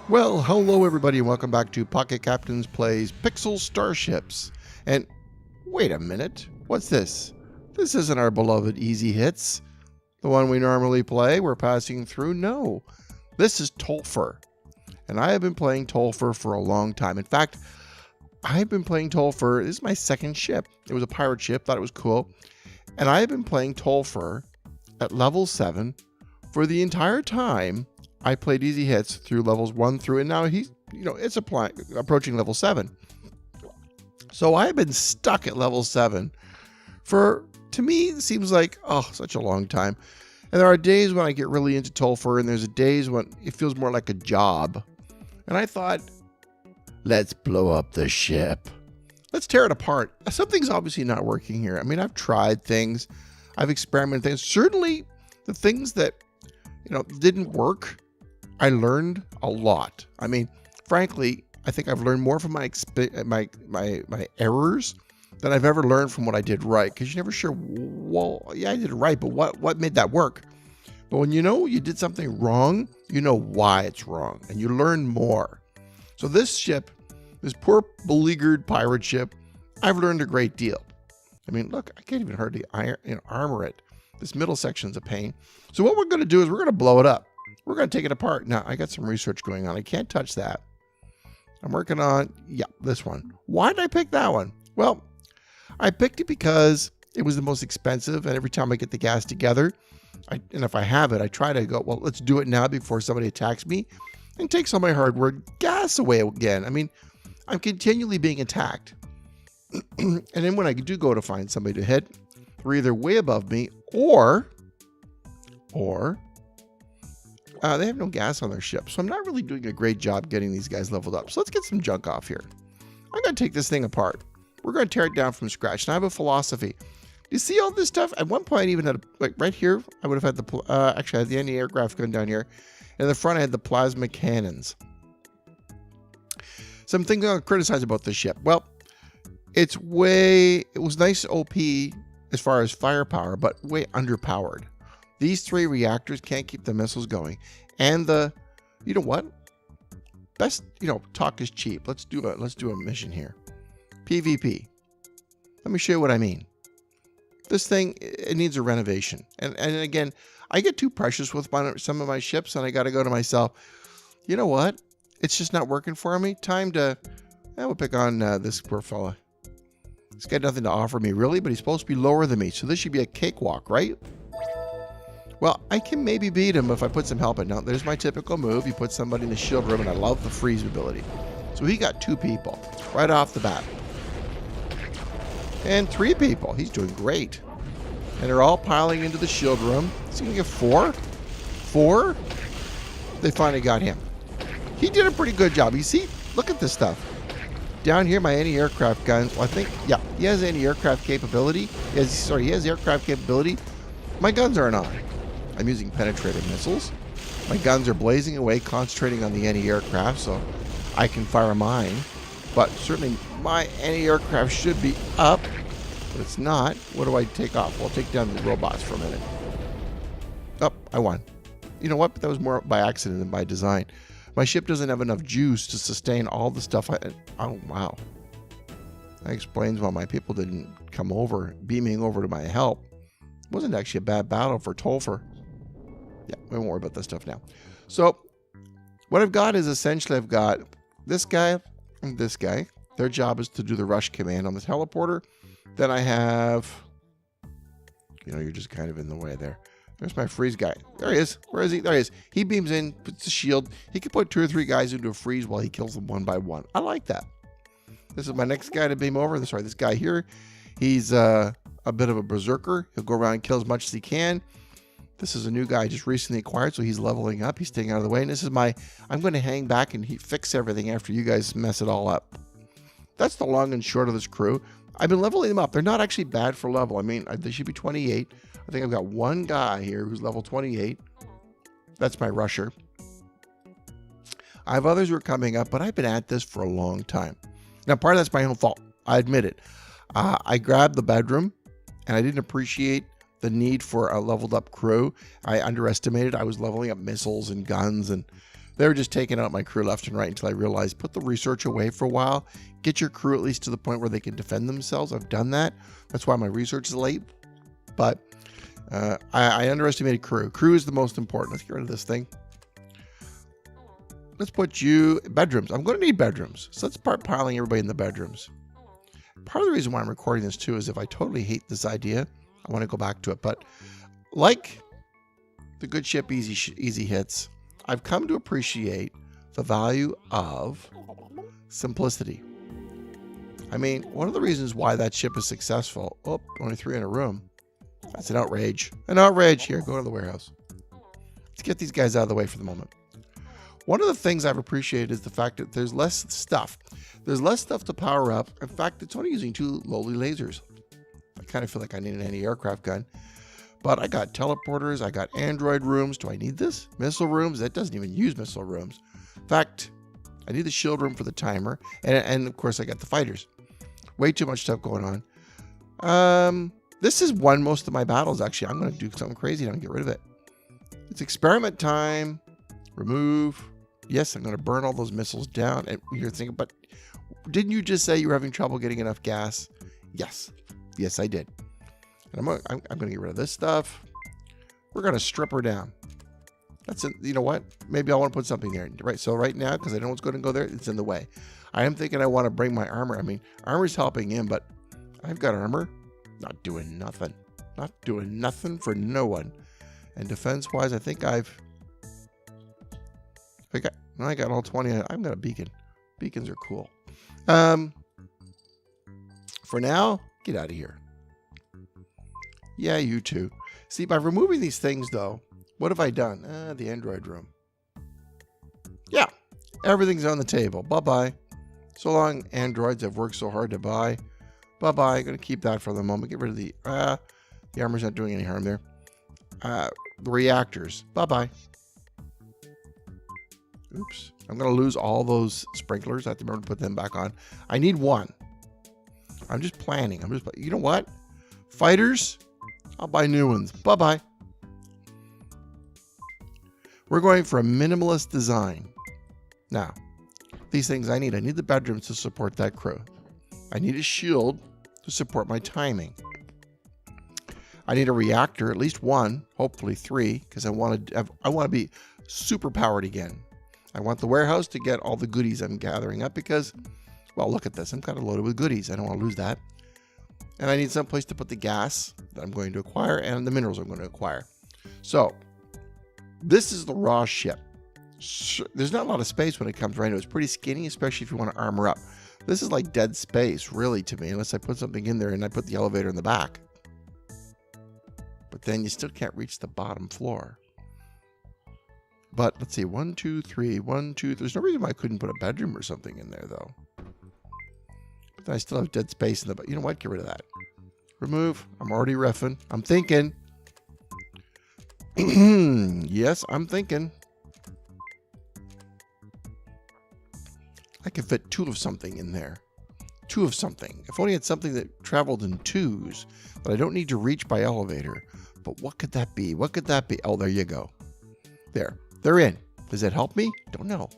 Well, hello everybody and welcome back to Pocket Captains Plays Pixel Starships. And wait a minute, what's this? This isn't our beloved Easy Hits, the one we normally play. We're passing through. No, this is Tolfer. And I have been playing Tolfer for a long time. In fact, I've been playing Tolfer. This is my second ship. It was a pirate ship, thought it was cool. And I have been playing Tolfer at level 7 for the entire time I played Easy Hits through levels 1 through, and now he's, it's approaching level 7. So I've been stuck at level 7 for, to me, it seems like, such a long time. And there are days when I get really into Tolfer, and there's days when it feels more like a job. And I thought, let's blow up the ship. Let's tear it apart. Something's obviously not working here. I mean, I've tried things. I've experimented things. Certainly, the things that, didn't work, I learned a lot. I mean, frankly, I think I've learned more from my errors than I've ever learned from what I did right. Because you're never sure, well, yeah, I did it right, but what made that work? But when you did something wrong, you know why it's wrong, and you learn more. So this ship, this poor beleaguered pirate ship, I've learned a great deal. I mean, look, I can't even hardly armor it. This middle section's a pain. So what we're going to do is we're going to blow it up. We're going to take it apart. Now, I got some research going on. I can't touch that. I'm working on, this one. Why did I pick that one? Well, I picked it because it was the most expensive, and every time I get the gas together, and if I have it, I try to go, well, let's do it now before somebody attacks me and takes all my hard-worked gas away again. I mean, I'm continually being attacked. And then when I do go to find somebody to hit, they're either way above me or they have no gas on their ship. So I'm not really doing a great job getting these guys leveled up. So let's get some junk off here. I'm going to take this thing apart. We're going to tear it down from scratch. And I have a philosophy. You see all this stuff? At one point, I even had, right here, I would have had actually I had the anti-aircraft gun down here. And in the front, I had the plasma cannons. Some things I'll criticize about this ship. Well, it was nice OP as far as firepower, but way underpowered. These 3 reactors can't keep the missiles going. And you know what? Best, talk is cheap. Let's do a mission here. PvP. Let me show you what I mean. This thing, it needs a renovation. And again, I get too precious with some of my ships, and I got to go to myself, you know what? It's just not working for me. Time to, we'll pick on this poor fella. He's got nothing to offer me, really, but he's supposed to be lower than me. So this should be a cakewalk, right? Well, I can maybe beat him if I put some help in. Now, there's my typical move. You put somebody in the shield room, and I love the freeze ability. So he got 2 people right off the bat. And 3 people. He's doing great. And they're all piling into the shield room. Is he going to get 4? 4? They finally got him. He did a pretty good job. You see? Look at this stuff. Down here, my anti-aircraft guns. Well, I think, he has anti-aircraft capability. He has aircraft capability. My guns aren't on. I'm using penetrator missiles. My guns are blazing away, concentrating on the anti-aircraft, so I can fire mine. But certainly, my anti-aircraft should be up, but it's not. What do I take off? Well, I'll take down the robots for a minute. Oh, I won. You know what? But that was more by accident than by design. My ship doesn't have enough juice to sustain all the stuff oh, wow. That explains why my people didn't come over, beaming over to my help. It wasn't actually a bad battle for Tolfer. Yeah, we won't worry about that stuff now. So, what I've got is essentially I've got this guy and this guy. Their job is to do the rush command on the teleporter. Then I have, you're just kind of in the way there. There's my freeze guy. There he is. Where is he? There he is. He beams in, puts the shield. He can put 2 or 3 guys into a freeze while he kills them one by one. I like that. This is my next guy to beam over. Sorry, this guy here. He's a bit of a berserker. He'll go around and kill as much as he can. This is a new guy I just recently acquired, so he's leveling up. He's staying out of the way. And this is I'm going to hang back and fix everything after you guys mess it all up. That's the long and short of this crew. I've been leveling them up. They're not actually bad for level. I mean, they should be 28. I think I've got 1 guy here who's level 28. That's my rusher. I have others who are coming up, but I've been at this for a long time. Now, part of that's my own fault. I admit it. I grabbed the bedroom, and I didn't appreciate the need for a leveled up crew. I underestimated. I was leveling up missiles and guns and They were just taking out my crew left and right until I realized put the research away for a while. Get your crew at least to the point where they can defend themselves. I've done that. That's why my research is late. But I underestimated crew. Crew is the most important. Let's get rid of this thing. Let's put you bedrooms. I'm going to need bedrooms. So let's start piling everybody in the bedrooms. Part of the reason why I'm recording this too is if I totally hate this idea, I want to go back to it. But like the good ship easy hits, I've come to appreciate the value of simplicity. I mean, one of the reasons why that ship is successful, oh, only 3 in a room. That's an outrage. An outrage. Here, go to the warehouse. Let's get these guys out of the way for the moment. One of the things I've appreciated is the fact that there's less stuff. There's less stuff to power up. In fact, it's only using 2 lowly lasers. I kind of feel like I need an anti-aircraft gun. But I got teleporters. I got android rooms. Do I need this? Missile rooms? That doesn't even use missile rooms. In fact, I need the shield room for the timer. And of course, I got the fighters. Way too much stuff going on. This has won most of my battles, actually. I'm going to do something crazy now and get rid of it. It's experiment time. Remove. Yes, I'm going to burn all those missiles down. And you're thinking, but didn't you just say you were having trouble getting enough gas? Yes. Yes, I did. And I'm going to get rid of this stuff. We're going to strip her down. That's it. You know what? Maybe I want to put something there. Right. So right now, because I know what's going to go there, it's in the way. I am thinking I want to bring my armor. I mean, armor's helping him, but I've got armor. Not doing nothing. Not doing nothing for no one. And defense-wise, I think I got all 20. I've got a beacon. Beacons are cool. For now, get out of here. Yeah, you too. See, by removing these things, though, what have I done? The android room. Yeah, everything's on the table. Bye-bye. So long, androids I've worked so hard to buy. Bye-bye. I'm going to keep that for the moment. Get rid of the armor's not doing any harm there. The reactors. Bye-bye. Oops. I'm going to lose all those sprinklers. I have to remember to put them back on. I need one. I'm just planning. You know what? Fighters, I'll buy new ones. Bye-bye. We're going for a minimalist design. Now, these things I need the bedrooms to support that crew. I need a shield to support my timing. I need a reactor, at least one, hopefully 3, because I want to be super powered again. I want the warehouse to get all the goodies I'm gathering up because, well, look at this. I'm kind of loaded with goodies. I don't want to lose that. And I need some place to put the gas that I'm going to acquire and the minerals I'm going to acquire. So this is the raw ship. There's not a lot of space when it comes right now. It's pretty skinny, especially if you want to armor up. This is like dead space, really, to me, unless I put something in there and I put the elevator in the back. But then you still can't reach the bottom floor. But let's see, 1, 2, 3, 1, 2. There's no reason why I couldn't put a bedroom or something in there, though. But then I still have dead space in the. You know what? Get rid of that. Remove. I'm already reffing. I'm thinking. Yes, I'm thinking. I could fit 2 of something in there. 2 of something. If only I had something that traveled in 2s that I don't need to reach by elevator. But what could that be? What could that be? Oh, there you go. There. They're in. Does that help me? Don't know.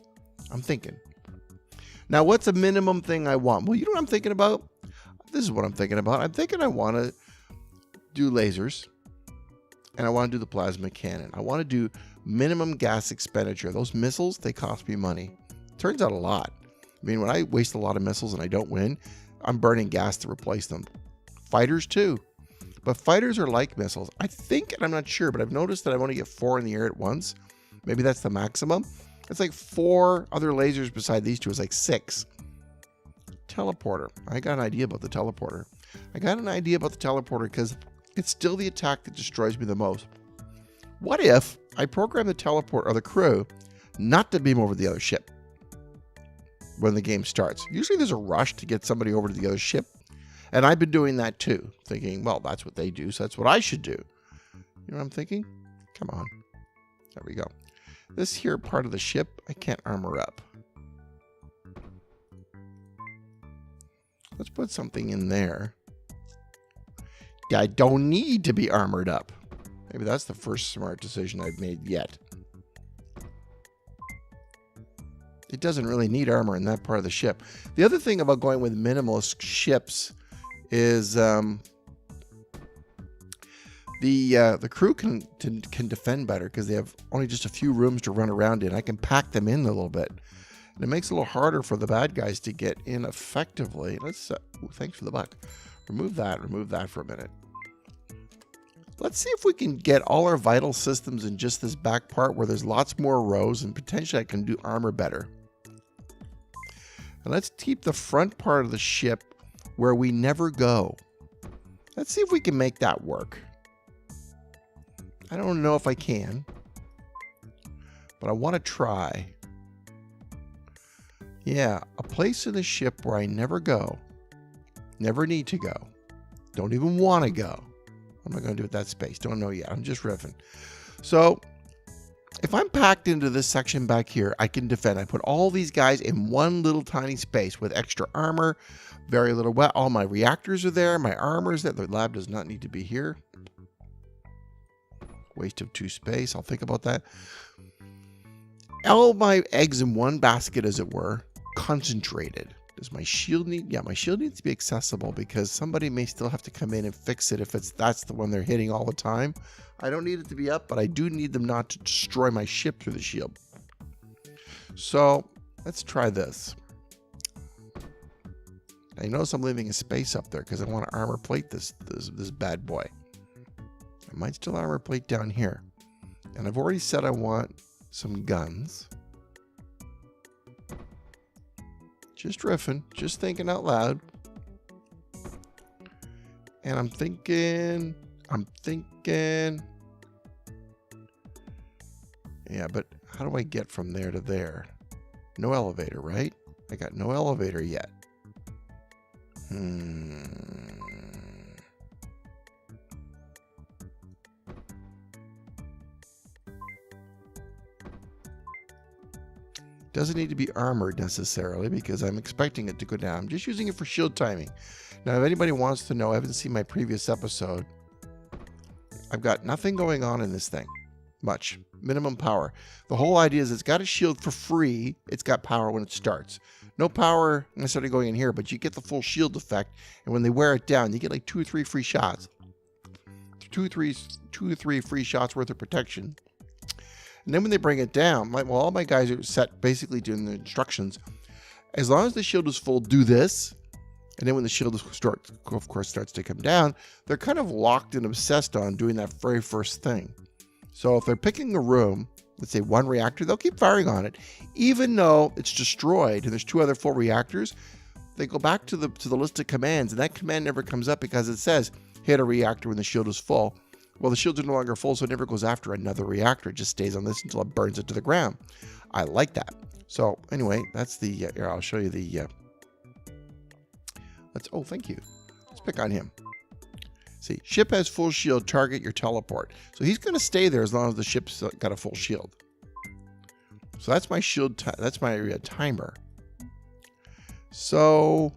I'm thinking. Now, what's a minimum thing I want? Well, you know what I'm thinking about? This is what I'm thinking about. I'm thinking I want to do lasers. And I want to do the plasma cannon. I want to do minimum gas expenditure. Those missiles, they cost me money. Turns out a lot. I mean, when I waste a lot of missiles and I don't win, I'm burning gas to replace them. Fighters too. But fighters are like missiles. I think, and I'm not sure, but I've noticed that I only get 4 in the air at once. Maybe that's the maximum. It's like 4 other lasers beside these 2. It's like 6. Teleporter. I got an idea about the teleporter. Because it's still the attack that destroys me the most. What if I program the teleport or the crew not to beam over the other ship when the game starts? Usually there's a rush to get somebody over to the other ship. And I've been doing that too, thinking, well, that's what they do, so that's what I should do. You know what I'm thinking? Come on. There we go. This here part of the ship, I can't armor up. Let's put something in there. I don't need to be armored up. Maybe that's the first smart decision I've made yet. It doesn't really need armor in that part of the ship. The other thing about going with minimalist ships is the crew can defend better because they have only just a few rooms to run around in. I can pack them in a little bit. And it makes it a little harder for the bad guys to get in effectively. Let's thanks for the buck. Remove that for a minute. Let's see if we can get all our vital systems in just this back part where there's lots more rows, and potentially I can do armor better. And let's keep the front part of the ship where we never go. Let's see if we can make that work. I don't know if I can, but I want to try. Yeah, a place in the ship where I never go, never need to go, don't even want to go. What am I going to do with that space? Don't know yet. I'm just riffing. So if I'm packed into this section back here, I can defend. I put all these guys in one little tiny space with extra armor, very little wet. All my reactors are there. My armor is there. The lab does not need to be here. Waste of 2 space. I'll think about that. All my eggs in one basket, as it were, concentrated. Does my shield need? Yeah, my shield needs to be accessible because somebody may still have to come in and fix it if that's the one they're hitting all the time. I don't need it to be up, but I do need them not to destroy my ship through the shield. So let's try this. I notice I'm leaving a space up there because I want to armor plate this bad boy. I might still armor plate down here. And I've already said I want some guns. Just riffing, just thinking out loud. And I'm thinking. Yeah, but how do I get from there to there? No elevator, right? I got no elevator yet. Doesn't need to be armored necessarily because I'm expecting it to go down. I'm just using it for shield timing. Now, if anybody wants to know, I haven't seen my previous episode. I've got nothing going on in this thing. Much. Minimum power. The whole idea is it's got a shield for free. It's got power when it starts. No power necessarily going in here, but you get the full shield effect. And when they wear it down, you get like 2 or 3 free shots. 2 or 3 free shots worth of protection. And then when they bring it down, all my guys are set basically doing the instructions. As long as the shield is full, do this. And then when the shield of course starts to come down, they're kind of locked and obsessed on doing that very first thing. So if they're picking a room, let's say 1 reactor, they'll keep firing on it. Even though it's destroyed and there's 2 other full reactors, they go back to the list of commands, and that command never comes up because it says hit a reactor when the shield is full. Well, the shields are no longer full, so it never goes after another reactor. It just stays on this until it burns it to the ground. I like that. So anyway, that's the, here, I'll show you the, oh, thank you. Let's pick on him. See, ship has full shield, target your teleport. So he's going to stay there as long as the ship's got a full shield. So that's my shield, that's my timer. So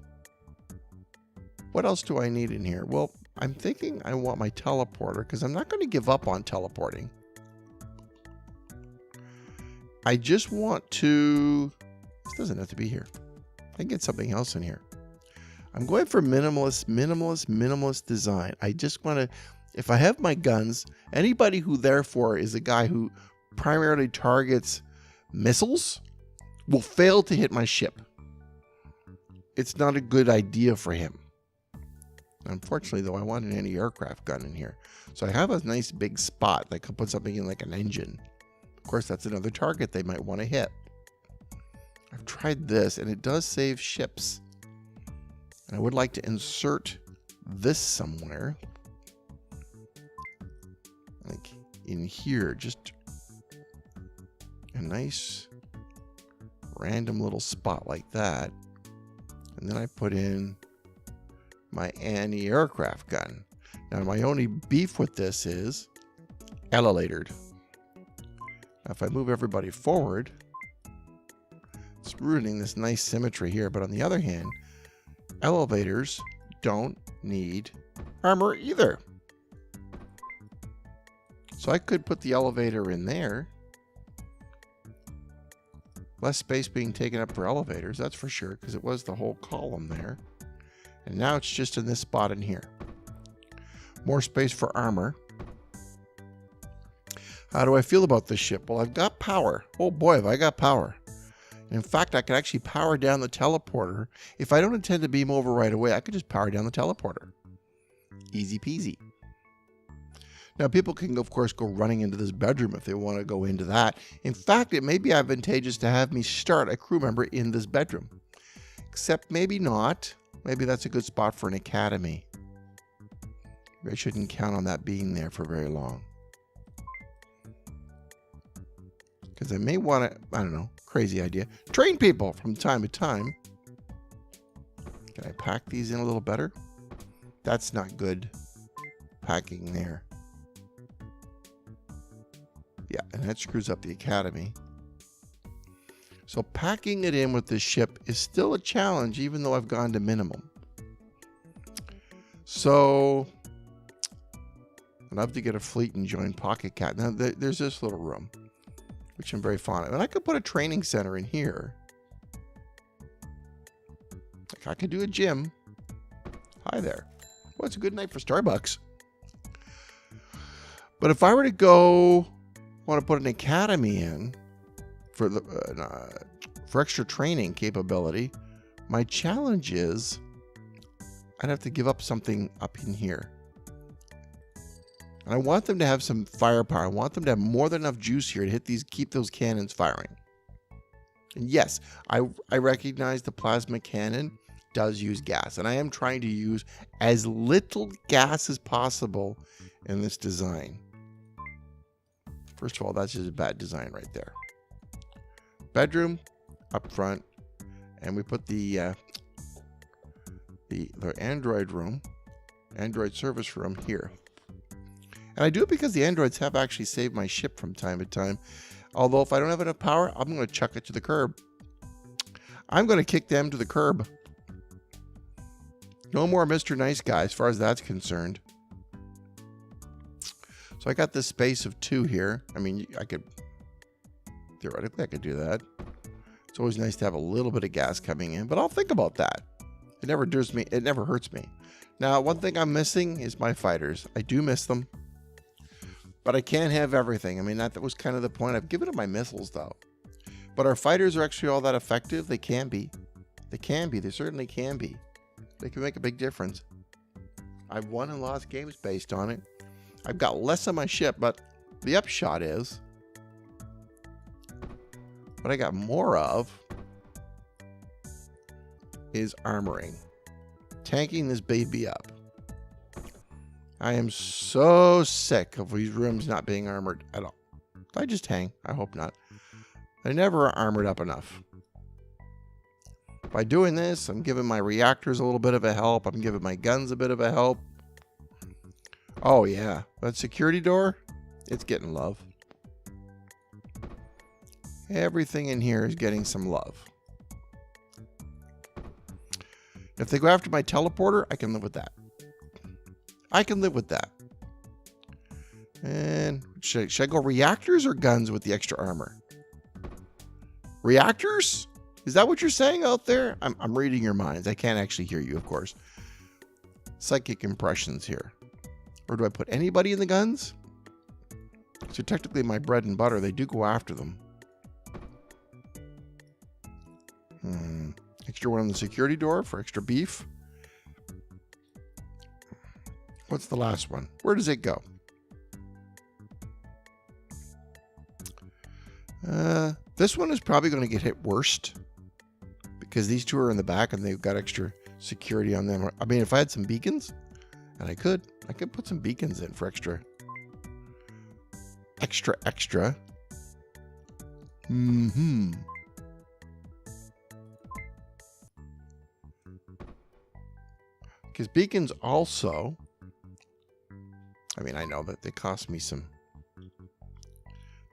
what else do I need in here? Well, I'm thinking I want my teleporter because I'm not going to give up on teleporting. I just want to, this doesn't have to be here. I can get something else in here. I'm going for minimalist design. I just want to, if I have my guns, anybody who therefore is a guy who primarily targets missiles will fail to hit my ship. It's not a good idea for him. Unfortunately, though, I want an anti-aircraft gun in here. So I have a nice big spot that could put something in like an engine. Of course, that's another target they might want to hit. I've tried this, and it does save ships. And I would like to insert this somewhere. Like in here, just a nice random little spot like that. And then I put in my anti-aircraft gun. Now, my only beef with this is elevated. Now, if I move everybody forward, it's ruining this nice symmetry here. But on the other hand, elevators don't need armor either. So I could put the elevator in there. Less space being taken up for elevators, that's for sure, because it was the whole column there. And now it's just in this spot in here. More space for armor. How do I feel about this ship? Well, I've got power. Oh boy, have I got power. In fact, I could actually power down the teleporter. If I don't intend to beam over right away, I could just power down the teleporter. Easy peasy. Now, people can, of course, go running into this bedroom if they want to go into that. In fact, it may be advantageous to have me start a crew member in this bedroom. Except maybe not. Maybe that's a good spot for an academy. I shouldn't count on that being there for very long. Because I may want to, I don't know, crazy idea, train people from time to time. Can I pack these in a little better? That's not good packing there. Yeah, and that screws up the academy. So packing it in with this ship is still a challenge, even though I've gone to minimum. So I'd love to get a fleet and join Pocket Cat. Now, there's this little room, which I'm very fond of. And I could put a training center in here. Like I could do a gym. Hi there. Well, it's a good night for Starbucks. But if I were to want to put an academy in for extra training capability, my challenge is I'd have to give up something up in here. And I want them to have some firepower. I want them to have more than enough juice here to keep those cannons firing. And yes, I recognize the plasma cannon does use gas, and I am trying to use as little gas as possible in this design. First of all, that's just a bad design right there. Bedroom up front, and we put the Android room, Android service room here. And I do it because the androids have actually saved my ship from time to time. Although if I don't have enough power, I'm going to chuck it to the curb. I'm going to kick them to the curb. No more Mr. Nice Guy as far as that's concerned. So I got this space of 2 here. I mean, theoretically, I could do that. It's always nice to have a little bit of gas coming in, but I'll think about that. It never does me. It never hurts me. Now, one thing I'm missing is my fighters. I do miss them. But I can't have everything. I mean, that was kind of the point. I've given up my missiles, though. But our fighters are actually all that effective. They can be. They can be. They certainly can be. They can make a big difference. I've won and lost games based on it. I've got less on my ship, but the upshot is what I got more of is armoring. Tanking this baby up. I am so sick of these rooms not being armored at all. I just hang. I hope not. They never are armored up enough. By doing this, I'm giving my reactors a little bit of a help. I'm giving my guns a bit of a help. Oh yeah, that security door, it's getting love. Everything in here is getting some love. If they go after my teleporter, I can live with that. I can live with that. And should I go reactors or guns with the extra armor? Reactors? Is that what you're saying out there? I'm reading your minds. I can't actually hear you, of course. Psychic impressions here. Or do I put anybody in the guns? So technically my bread and butter, they do go after them. Extra one on the security door for extra beef. What's the last one? Where does it go? This one is probably going to get hit worst because these 2 are in the back and they've got extra security on them. I mean, if I had some beacons, and I could put some beacons in for extra. Because beacons also, I mean, I know that they cost me some,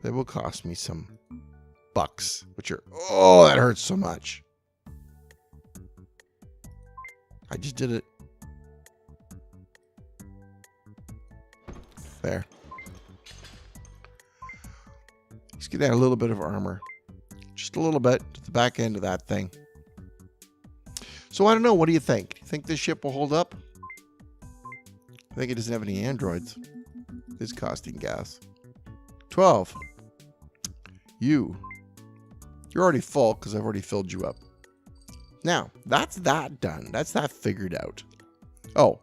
they will cost me some bucks, which are, oh, that hurts so much. I just did it. There. Let's get that a little bit of armor. Just a little bit to the back end of that thing. So I don't know. What do you think? Do you think this ship will hold up? I think it doesn't have any androids. It's costing gas. 12. You're already full because I've already filled you up. Now, that's that done. That's that figured out. Oh,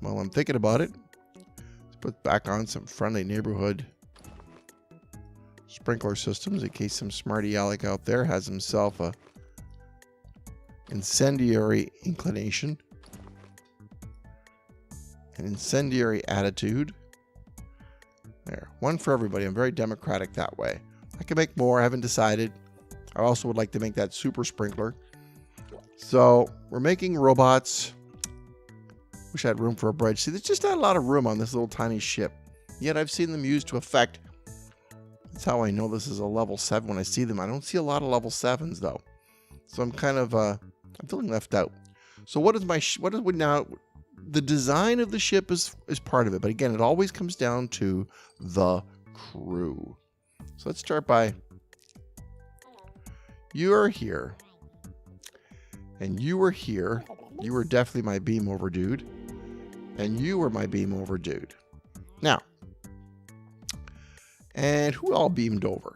while I'm thinking about it, let's put back on some friendly neighborhood sprinkler systems in case some smarty aleck out there has himself a incendiary inclination, an incendiary attitude. There, one for everybody. I'm very democratic that way. I can make more. I haven't decided. I also would like to make that super sprinkler. So we're making robots. Wish I had room for a bridge. See, there's just not a lot of room on this little tiny ship. Yet I've seen them used to effect. That's how I know this is a level 7 when I see them. I don't see a lot of level 7s though. So I'm kind of I'm feeling left out. So what is now? The design of the ship is part of it, but again, it always comes down to the crew. So let's start by, you are here, and you were here. You were definitely my beam over dude, and you were my beam over dude. Now, and who all beamed over?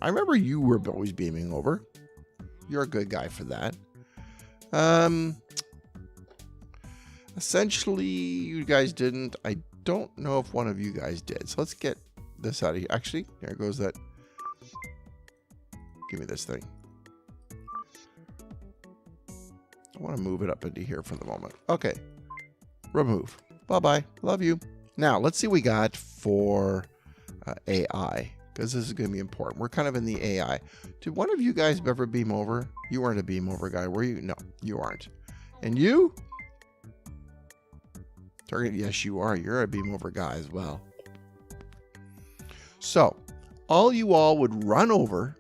I remember you were always beaming over. You're a good guy for that. Essentially, you guys didn't. I don't know if one of you guys did. So let's get this out of here. Actually, there goes that. Give me this thing. I want to move it up into here for the moment. Okay. Remove. Bye-bye. Love you. Now, let's see what we got for AI. Because this is going to be important. We're kind of in the AI. Did one of you guys ever beam over? You weren't a beam over guy, were you? No, you aren't. And you? Target, yes, you are. You're a beam over guy as well. So, all you all would run over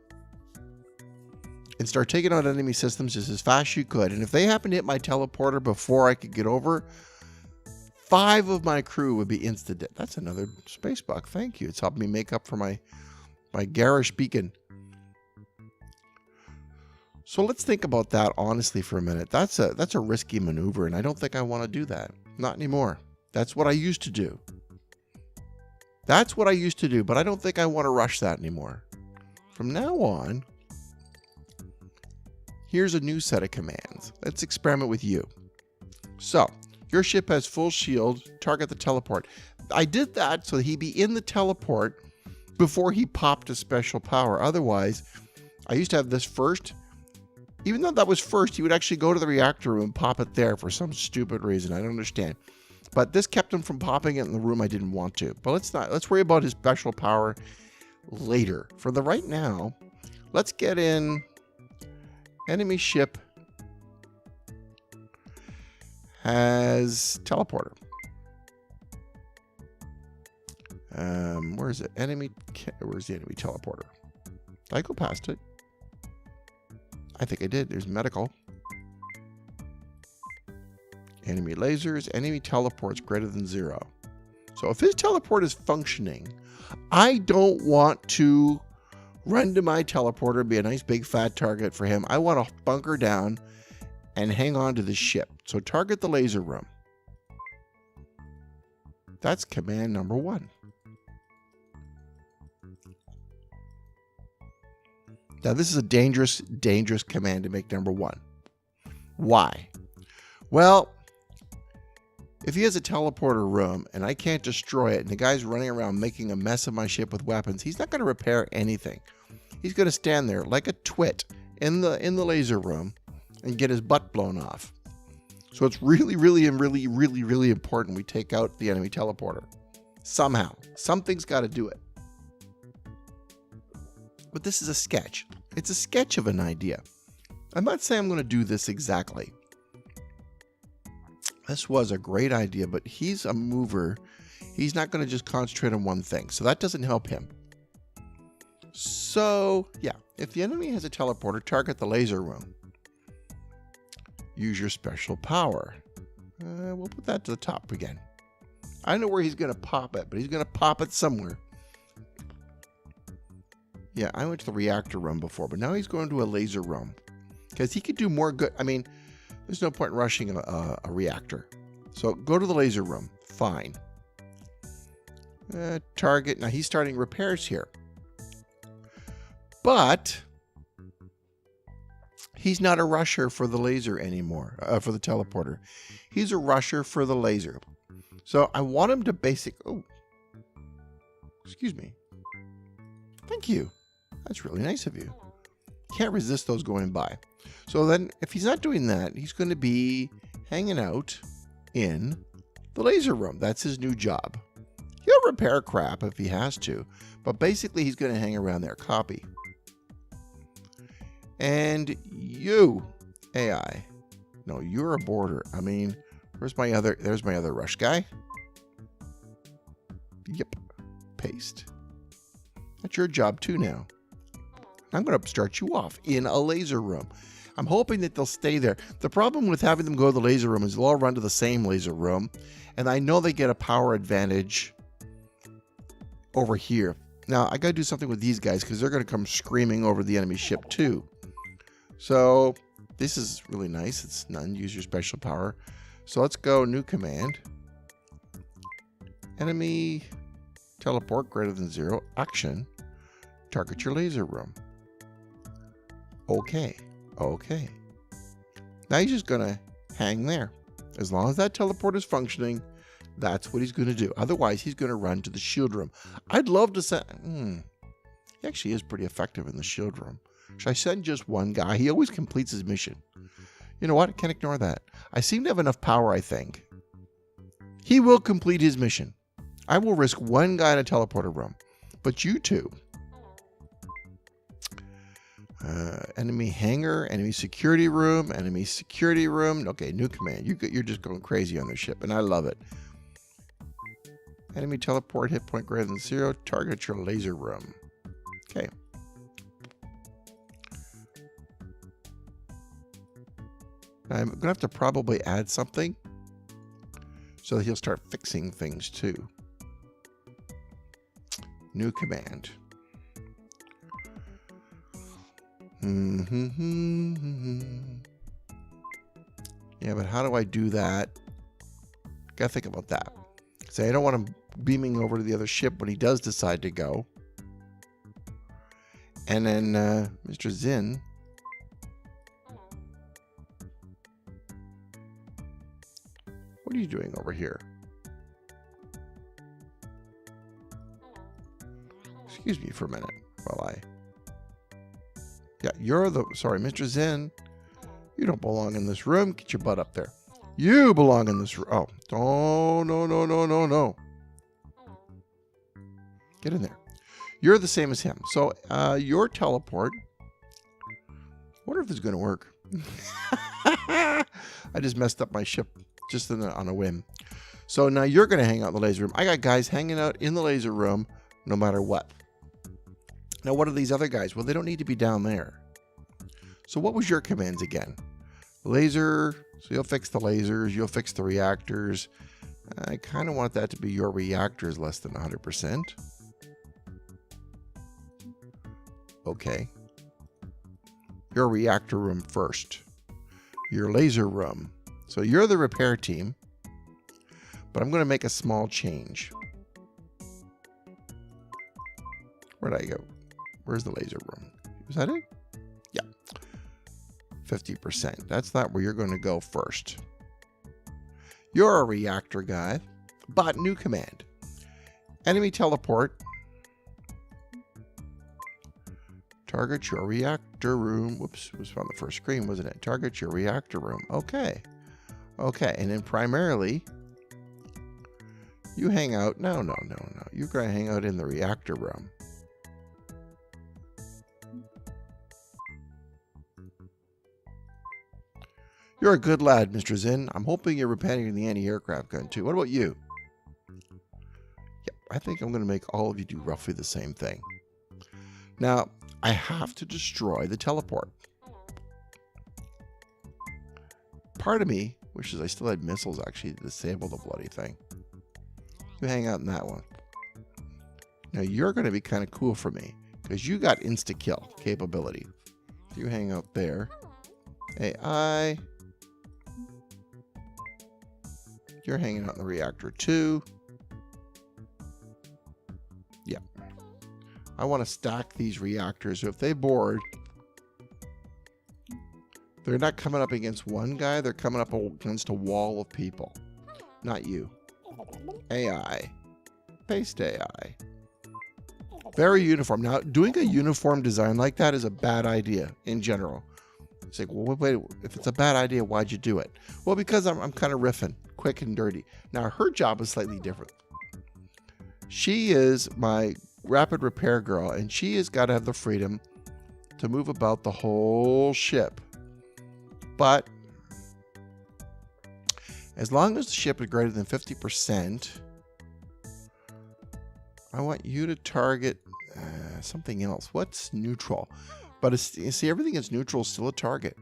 and start taking out enemy systems just as fast as you could. And if they happen to hit my teleporter before I could get over, 5 of my crew would be insta-dead. That's another space buck. Thank you. It's helped me make up for my garish beacon. So let's think about that honestly for a minute. That's a risky maneuver, and I don't think I want to do that. Not anymore. That's what I used to do. That's what I used to do, but I don't think I want to rush that anymore. From now on, here's a new set of commands. Let's experiment with you. So, your ship has full shield. Target the teleport. I did that so that he'd be in the teleport before he popped a special power. Otherwise, I used to have this first. Even though that was first, he would actually go to the reactor room and pop it there for some stupid reason. I don't understand. But this kept him from popping it in the room I didn't want to. But let's worry about his special power later. For the right now, let's get in enemy ship has teleporter. Where is it? Where's the enemy teleporter? Did I go past it? I think I did. There's medical. Enemy lasers. Enemy teleports greater than 0. So if his teleport is functioning, I don't want to run to my teleporter and be a nice big fat target for him. I want to bunker down and hang on to the ship. So target the laser room. That's command number 1. Now, this is a dangerous, dangerous command to make number 1. Why? Well, if he has a teleporter room and I can't destroy it and the guy's running around making a mess of my ship with weapons, he's not going to repair anything. He's going to stand there like a twit in the laser room and get his butt blown off. So it's really, really, and really, really, really important we take out the enemy teleporter. Somehow. Something's got to do it. But this is a sketch. It's a sketch of an idea. I'm not saying I'm going to do this exactly. This was a great idea, but he's a mover. He's not going to just concentrate on one thing. So that doesn't help him. So, yeah. If the enemy has a teleporter, target the laser room. Use your special power. We'll put that to the top again. I don't know where he's going to pop it, but he's going to pop it somewhere. Yeah, I went to the reactor room before, but now he's going to a laser room. Because he could do more good. I mean, there's no point in rushing a reactor. So go to the laser room. Fine. Target. Now he's starting repairs here. But he's not a rusher for the laser anymore, for the teleporter. He's a rusher for the laser. So I want him to oh, excuse me. Thank you. That's really nice of you. Can't resist those going by. So then if he's not doing that, he's going to be hanging out in the laser room. That's his new job. He'll repair crap if he has to, but basically he's going to hang around there. Copy. And you, AI. No, you're a border. I mean, there's my other rush guy. Yep. Paste. That's your job too now. I'm going to start you off in a laser room. I'm hoping that they'll stay there. The problem with having them go to the laser room is they'll all run to the same laser room. And I know they get a power advantage over here. Now, I got to do something with these guys because they're going to come screaming over the enemy ship too. So this is really nice. It's none. Use your special power. So let's go new command. Enemy teleport greater than 0. Action. Target your laser room. Okay. Okay. Now he's just going to hang there. As long as that teleport is functioning, that's what he's going to do. Otherwise, he's going to run to the shield room. I'd love to send... He actually is pretty effective in the shield room. Should I send just one guy? He always completes his mission. You know what? I can't ignore that. I seem to have enough power, I think. He will complete his mission. I will risk one guy in a teleporter room. But you two... enemy hangar, enemy security room. Okay, new command. You're just going crazy on this ship, and I love it. Enemy teleport, hit point greater than 0. Target your laser room. Okay. I'm going to have to probably add something so that he'll start fixing things too. New command. Yeah, but how do I do that? Gotta think about that. Say, I don't want him beaming over to the other ship when he does decide to go. And then Mr. Zinn. What are you doing over here? Excuse me for a minute while I... Yeah, you're the... Sorry, Mr. Zinn. You don't belong in this room. Get your butt up there. You belong in this room. Oh, no. Get in there. You're the same as him. So, your teleport... I wonder if this is going to work. I just messed up my ship just on a whim. So, now you're going to hang out in the laser room. I got guys hanging out in the laser room no matter what. Now, what are these other guys? Well, they don't need to be down there. So what was your commands again? Laser. So you'll fix the lasers. You'll fix the reactors. I kind of want that to be your reactors less than 100%. Okay. Your reactor room first. Your laser room. So you're the repair team. But I'm going to make a small change. Where'd I go? Where's the laser room? Was that it? Yeah. 50%. That's not where you're going to go first. You're a reactor guy. But new command. Enemy teleport. Target your reactor room. Whoops. It was on the first screen, wasn't it? Target your reactor room. Okay. Okay. And then primarily, you hang out. No. You're going to hang out in the reactor room. You're a good lad, Mr. Zinn. I'm hoping you're repairing the anti-aircraft gun, too. What about you? Yep, I think I'm going to make all of you do roughly the same thing. Now, I have to destroy the teleport. Part of me wishes I still had missiles, actually, to disable the bloody thing. You hang out in that one. Now, you're going to be kind of cool for me. because you got insta-kill capability. You hang out there. AI. You're hanging out in the reactor too. Yeah. I want to stack these reactors. So if they board, they're not coming up against one guy. They're coming up against a wall of people. Not you. AI. Paste AI. Very uniform. Now, doing a uniform design like that is a bad idea in general. It's like, well, wait, if it's a bad idea, why'd you do it? Well, because I'm kind of riffing, quick and dirty. Now, her job is slightly different. She is my rapid repair girl, and she has got to have the freedom to move about the whole ship. But as long as the ship is greater than 50%, I want you to target something else. What's neutral? But you see, everything that's neutral is still a target.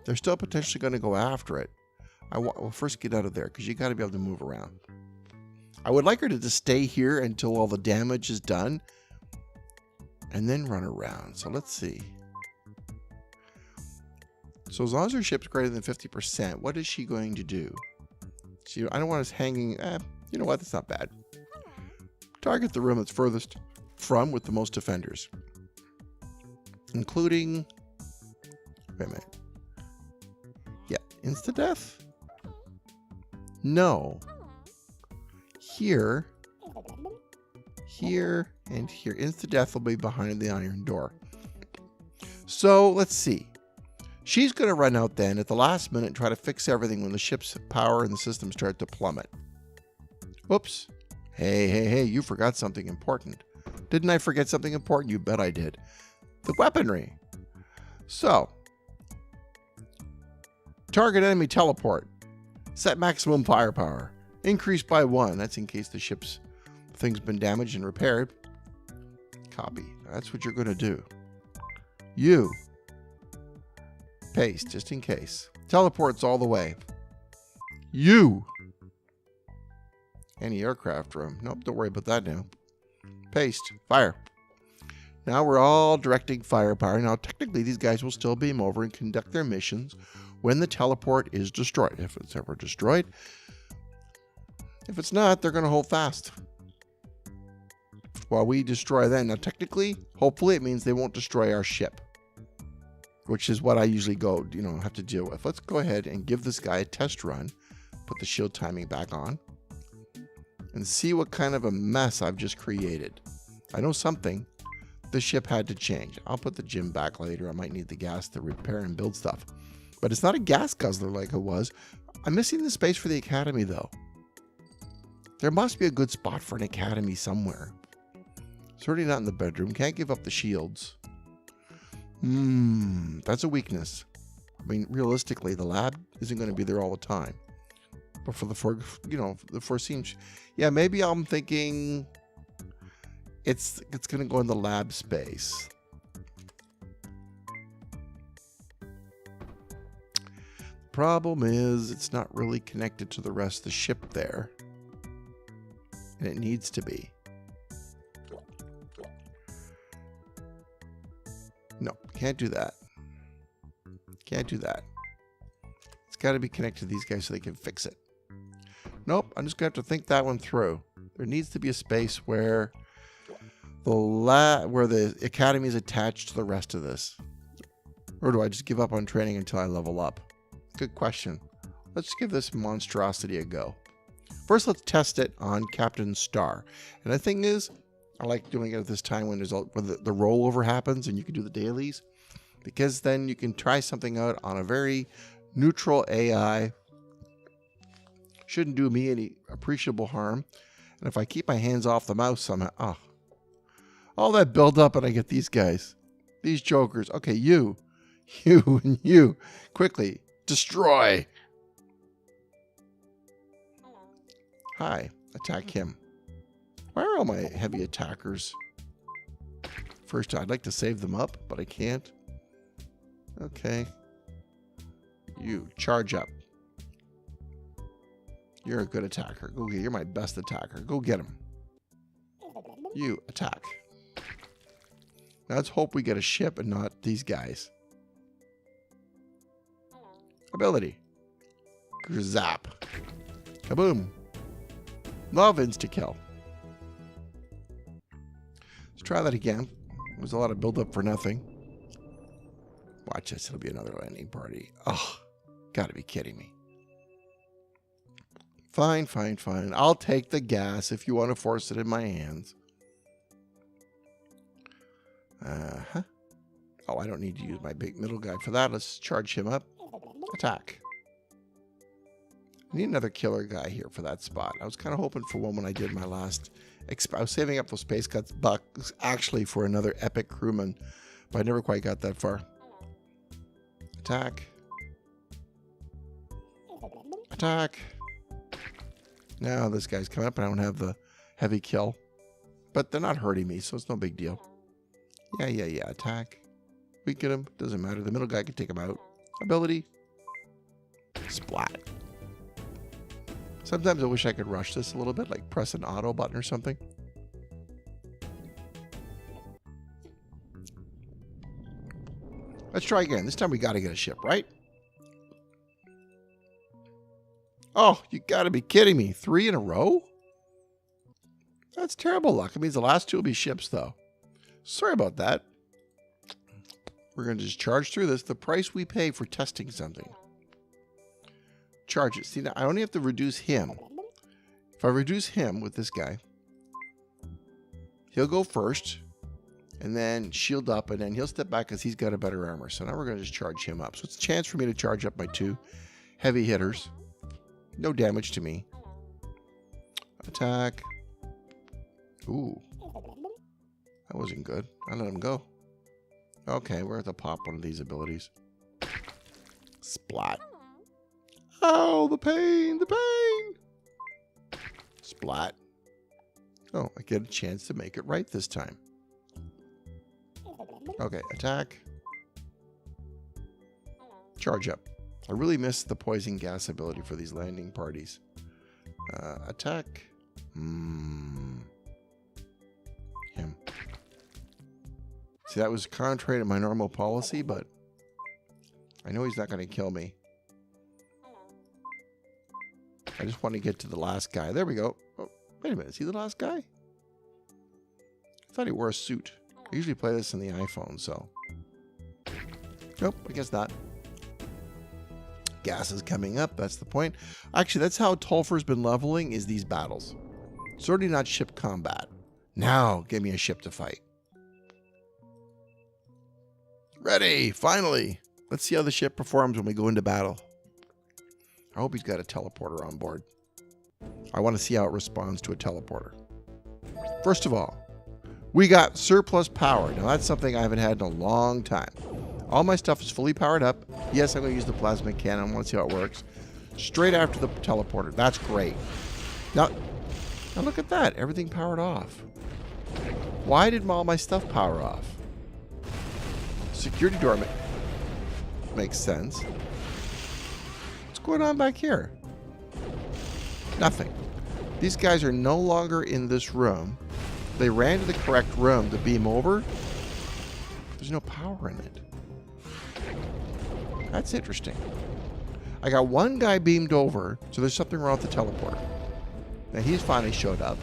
They're still potentially going to go after it. Well, first get out of there, because you got to be able to move around. I would like her to just stay here until all the damage is done, and then run around. So let's see. So as long as her ship's greater than 50%, what is she going to do? See, I don't want us hanging. You know what? That's not bad. Target the room that's furthest from with the most defenders, including. Wait a minute. Yeah, insta-death? No. Here, and here. Insta-death will be behind the iron door. So let's see. She's going to run out then at the last minute and try to fix everything when the ship's power and the system start to plummet. Whoops. Hey, you forgot something important. Didn't I forget something important? You bet I did. The weaponry. So, target enemy teleport. Set maximum firepower. Increased by 1. That's in case the ship's thing's been damaged and repaired. Copy. That's what you're going to do. You. Paste, just in case. Teleports all the way. You. Any aircraft room. Nope, don't worry about that now. Paste. Fire. Now we're all directing firepower. Now, technically, these guys will still beam over and conduct their missions when the teleport is destroyed. If it's ever destroyed. If it's not, they're going to hold fast while we destroy them. Now, technically, hopefully, it means they won't destroy our ship, which is what I usually have to deal with. Let's go ahead and give this guy a test run. Put the shield timing back on. And see what kind of a mess I've just created. I know something. The ship had to change. I'll put the gym back later. I might need the gas to repair and build stuff. But it's not a gas guzzler like it was. I'm missing the space for the academy, though. There must be a good spot for an academy somewhere. Certainly not in the bedroom. Can't give up the shields. That's a weakness. I mean, realistically, the lab isn't going to be there all the time. But for the foreseen, yeah, maybe I'm thinking it's going to go in the lab space. Problem is, it's not really connected to the rest of the ship there, and it needs to be. No, can't do that. Can't do that. It's got to be connected to these guys so they can fix it. Nope, I'm just going to have to think that one through. There needs to be a space where the academy is attached to the rest of this. Or do I just give up on training until I level up? Good question. Let's give this monstrosity a go. First, let's test it on Captain Star. And the thing is, I like doing it at this time when the rollover happens and you can do the dailies, because then you can try something out on a very neutral AI. Shouldn't do me any appreciable harm. And if I keep my hands off the mouse somehow, all that build up and I get these guys, these jokers. Okay, you, and you, quickly destroy. Hi, attack him. Why are all my heavy attackers? First, I'd like to save them up, but I can't. Okay. You, charge up. You're a good attacker. Go get. You're my best attacker. Go get him. You, attack. Now let's hope we get a ship and not these guys. Ability. Zap. Kaboom. Love insta-kill. Let's try that again. There's a lot of build-up for nothing. Watch this. It'll be another landing party. Oh, gotta be kidding me. Fine, fine, fine. I'll take the gas if you want to force it in my hands. Uh-huh. Oh, I don't need to use my big middle guy for that. Let's charge him up. Attack. I need another killer guy here for that spot. I was kind of hoping for one when I did my last... I was saving up those space cuts bucks actually for another epic crewman, but I never quite got that far. Attack. Attack. Now this guy's coming up and I don't have the heavy kill. But they're not hurting me, so it's no big deal. Yeah. Attack. Weaken him. Doesn't matter. The middle guy can take him out. Ability. Splat. Sometimes I wish I could rush this a little bit, like press an auto button or something. Let's try again. This time we got to get a ship, right? Oh, you got to be kidding me. 3 in a row? That's terrible luck. It means the last 2 will be ships, though. Sorry about that. We're going to just charge through this. The price we pay for testing something. Charge it. See, now I only have to reduce him. If I reduce him with this guy, he'll go first, and then shield up, and then he'll step back because he's got a better armor. So now we're going to just charge him up. So it's a chance for me to charge up my 2 heavy hitters. No damage to me. Attack. Ooh. That wasn't good. I let him go. Okay, we're at the pop one of these abilities. Splat. Oh, the pain, the pain. Splat. Oh, I get a chance to make it right this time. Okay, attack. Charge up. I really miss the poison gas ability for these landing parties. Attack. Him. See, that was contrary to my normal policy, but I know he's not going to kill me. I just want to get to the last guy. There we go. Oh, wait a minute. Is he the last guy? I thought he wore a suit. I usually play this on the iPhone, so. Nope, I guess not. Gas is coming up. That's the point. Actually, that's how Tolfer's been leveling, is these battles. Certainly not ship combat. Now, give me a ship to fight. Ready, finally. Let's see how the ship performs when we go into battle. I hope he's got a teleporter on board. I want to see how it responds to a teleporter. First of all, we got surplus power. Now that's something I haven't had in a long time. All my stuff is fully powered up. Yes, I'm going to use the plasma cannon. I want to see how it works. Straight after the teleporter. That's great. Now look at that. Everything powered off. Why did all my stuff power off? Security door makes sense. What's going on back here? Nothing. These guys are no longer in this room. They ran to the correct room to beam over. There's no power in it. That's interesting. I got one guy beamed over, so there's something wrong with the teleporter. Now he's finally showed up.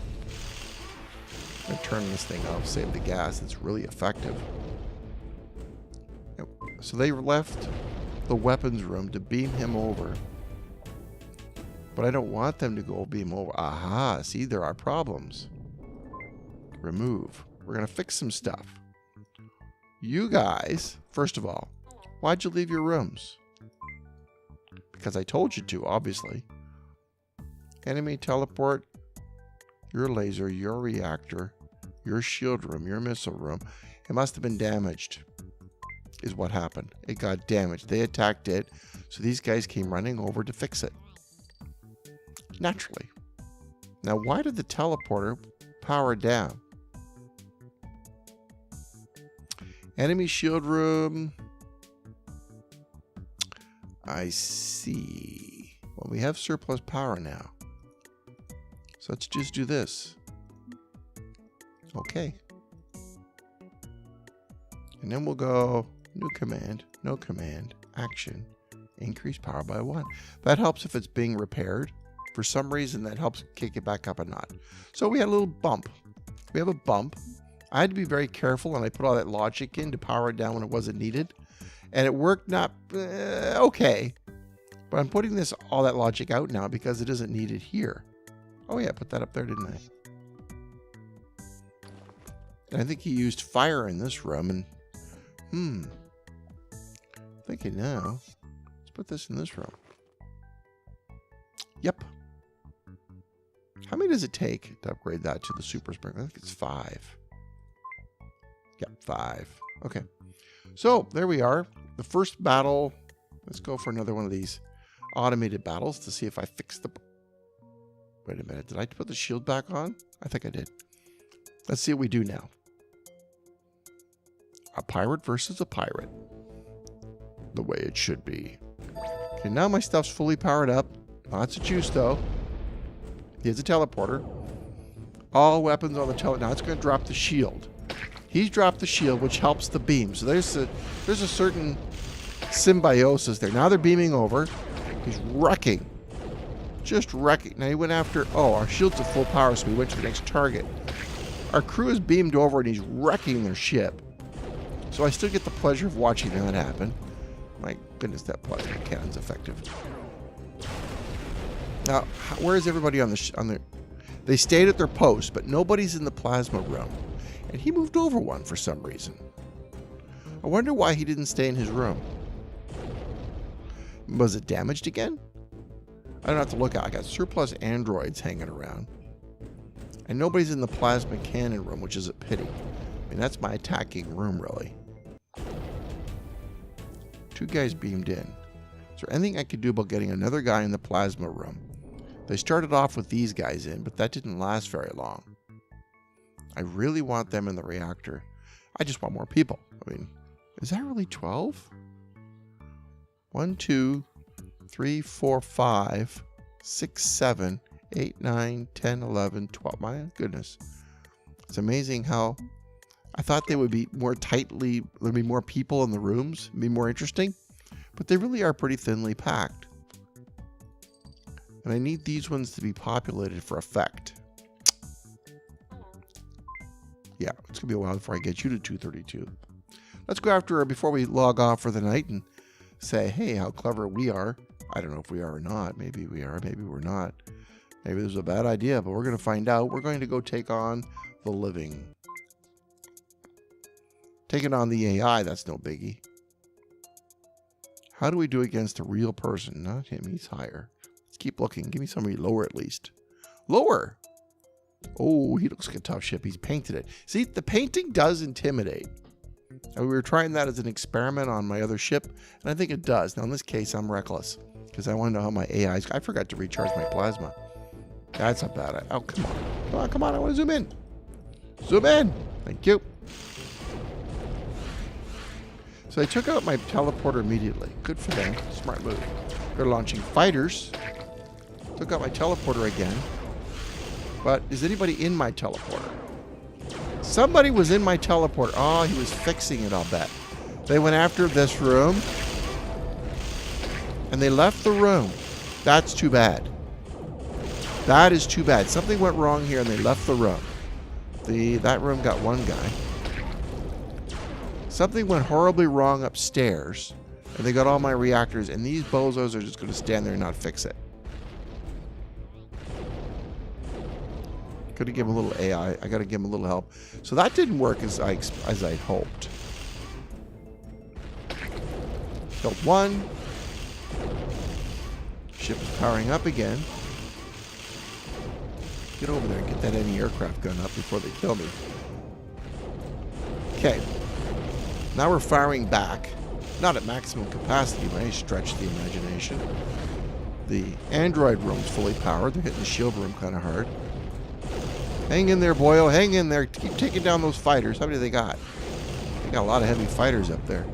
I'm going to turn this thing off, save the gas. It's really effective. So they left the weapons room to beam him over. But I don't want them to go beam over. Aha, see, there are problems. Remove. We're going to fix some stuff. You guys, first of all, why'd you leave your rooms? Because I told you to, obviously. Enemy teleport, your laser, your reactor, your shield room, your missile room. It must have been damaged, is what happened. It got damaged. They attacked it, so these guys came running over to fix it. Naturally. Now, why did the teleporter power down? Enemy shield room. I see. Well, we have surplus power now. So let's just do this. Okay. And then we'll go new command, no command, action, increase power by 1. That helps if it's being repaired. For some reason, that helps kick it back up a notch. So we had a little bump. We have a bump. I had to be very careful, and I put all that logic in to power it down when it wasn't needed. And it worked not okay. But I'm putting all that logic out now because it isn't needed here. Oh yeah, I put that up there, didn't I? And I think he used fire in this room. And thinking now, let's put this in this room. Yep. How many does it take to upgrade that to the super sprinkler? I think it's 5. Yep, 5. Okay. So there we are. The first battle. Let's go for another one of these automated battles to see if I fix the... Wait a minute. Did I put the shield back on? I think I did. Let's see what we do now. A pirate versus a pirate. The way it should be. Okay, now my stuff's fully powered up. Lots of juice, though. Here's a teleporter. All weapons on the teleporter. Now it's going to drop the shield. He's dropped the shield, which helps the beam. So there's a certain symbiosis there. Now they're beaming over. He's wrecking. Just wrecking. Now he went after... Oh, our shield's at full power, so we went to the next target. Our crew is beamed over, and he's wrecking their ship. So I still get the pleasure of watching that happen. My goodness, that plasma cannon's effective. Now, where is everybody on the... They stayed at their post, but nobody's in the plasma room. And he moved over one for some reason. I wonder why he didn't stay in his room. Was it damaged again? I don't have to look out. I got surplus androids hanging around. And nobody's in the plasma cannon room, which is a pity. I mean, that's my attacking room, really. 2 guys beamed in. Is there anything I could do about getting another guy in the plasma room? They started off with these guys in, but that didn't last very long. I really want them in the reactor. I just want more people. I mean, is that really 12? 1, 2, 3, 4, 5, 6, 7, 8, 9, 10, 11, 12. My goodness. It's amazing how I thought they would be more tightly, there'd be more people in the rooms, be more interesting, but they really are pretty thinly packed. And I need these ones to be populated for effect. Yeah, it's going to be a while before I get you to 232. Let's go after her before we log off for the night and say, hey, how clever we are. I don't know if we are or not. Maybe we are, maybe we're not. Maybe this was a bad idea, but we're going to find out. We're going to go take on the living. Taking on the AI, that's no biggie. How do we do against a real person? Not him, he's higher. Let's keep looking. Give me somebody lower at least. Lower! Oh, he looks like a tough ship. He's painted it. See, the painting does intimidate. And we were trying that as an experiment on my other ship, and I think it does. Now, in this case, I'm reckless because I want to know how my AI is. I forgot to recharge my plasma. That's not bad. Oh, come on. Come on, come on. I want to zoom in. Zoom in. Thank you. So I took out my teleporter immediately. Good for them. Smart move. They're launching fighters. Took out my teleporter again. But is anybody in my teleporter? Somebody was in my teleporter. Oh, he was fixing it, I'll bet. They went after this room. And they left the room. That's too bad. That is too bad. Something went wrong here and they left the room. That room got one guy. Something went horribly wrong upstairs. And they got all my reactors. And these bozos are just going to stand there and not fix it. Got to give him a little AI. I got to give him a little help. So that didn't work as I hoped. Killed one. Ship is powering up again. Get over there and get that anti-aircraft gun up before they kill me. Okay. Now we're firing back. Not at maximum capacity by any stretch of the imagination. The android room's fully powered. They're hitting the shield room kind of hard. Hang in there, Boyle. Hang in there. Keep taking down those fighters. How many they got? They got a lot of heavy fighters up there.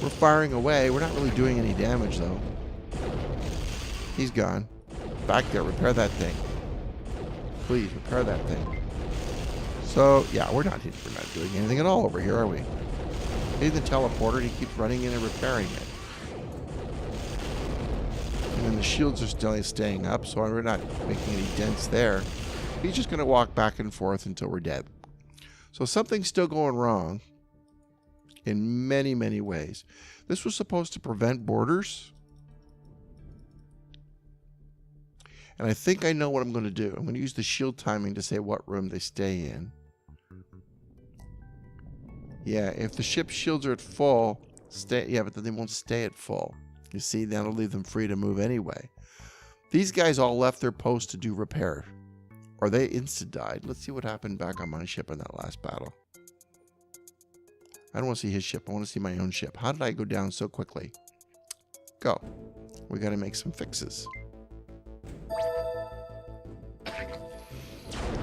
We're firing away. We're not really doing any damage, though. He's gone. Back there. Repair that thing. Please, repair that thing. So, yeah, we're not doing anything at all over here, are we? hitting the teleporter, and he keeps running in and repairing it. And then the shields are still staying up, so we're not making any dents there. He's just going to walk back and forth until we're dead. So something's still going wrong in many, many ways. This was supposed to prevent boarders. And I think I know what I'm going to do. I'm going to use the shield timing to say what room they stay in. Yeah, if the ship's shields are at full, yeah, but then they won't stay at full. You see, that'll leave them free to move anyway. These guys all left their post to do repair. Or they insta-died. Let's see what happened back on my ship in that last battle. I don't want to see his ship. I want to see my own ship. How did I go down so quickly? Go. We got to make some fixes.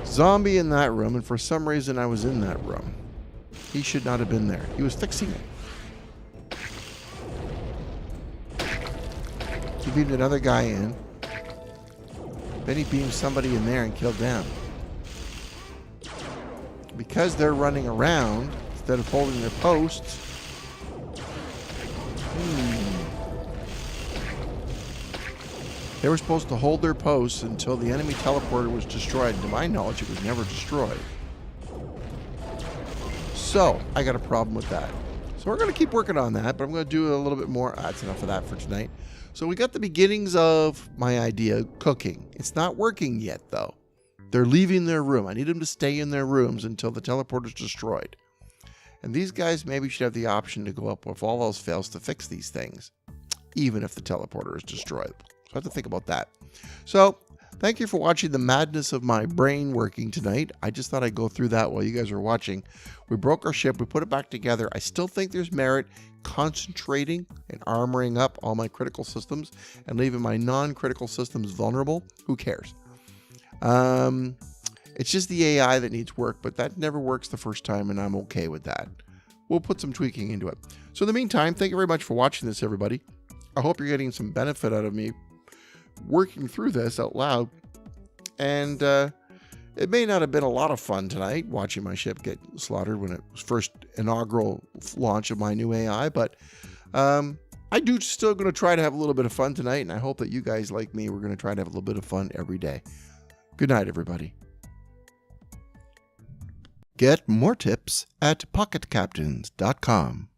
Zombie in that room, and for some reason I was in that room. He should not have been there. He was fixing it. He beamed another guy in. Then he beamed somebody in there and killed them. Because they're running around instead of holding their posts. They were supposed to hold their posts until the enemy teleporter was destroyed. To my knowledge, it was never destroyed. So, I got a problem with that. So we're going to keep working on that, but I'm going to do a little bit more. That's enough of that for tonight. So we got the beginnings of my idea, cooking. It's not working yet, though. They're leaving their room. I need them to stay in their rooms until the teleporter's destroyed. And these guys maybe should have the option to go up if all else fails to fix these things, even if the teleporter is destroyed. So I have to think about that. So, thank you for watching the madness of my brain working tonight. I just thought I'd go through that while you guys are watching. We broke our ship. We put it back together. I still think there's merit concentrating and armoring up all my critical systems and leaving my non-critical systems vulnerable. Who cares? It's just the AI that needs work, but that never works the first time, and I'm okay with that. We'll put some tweaking into it. So in the meantime, thank you very much for watching this, everybody. I hope you're getting some benefit out of me working through this out loud. And it may not have been a lot of fun tonight watching my ship get slaughtered when it was first inaugural launch of my new AI, but I do still going to try to have a little bit of fun tonight, and I hope that you guys like me. We're going to try to have a little bit of fun every day. Good night, everybody. Get more tips at pocketcaptains.com.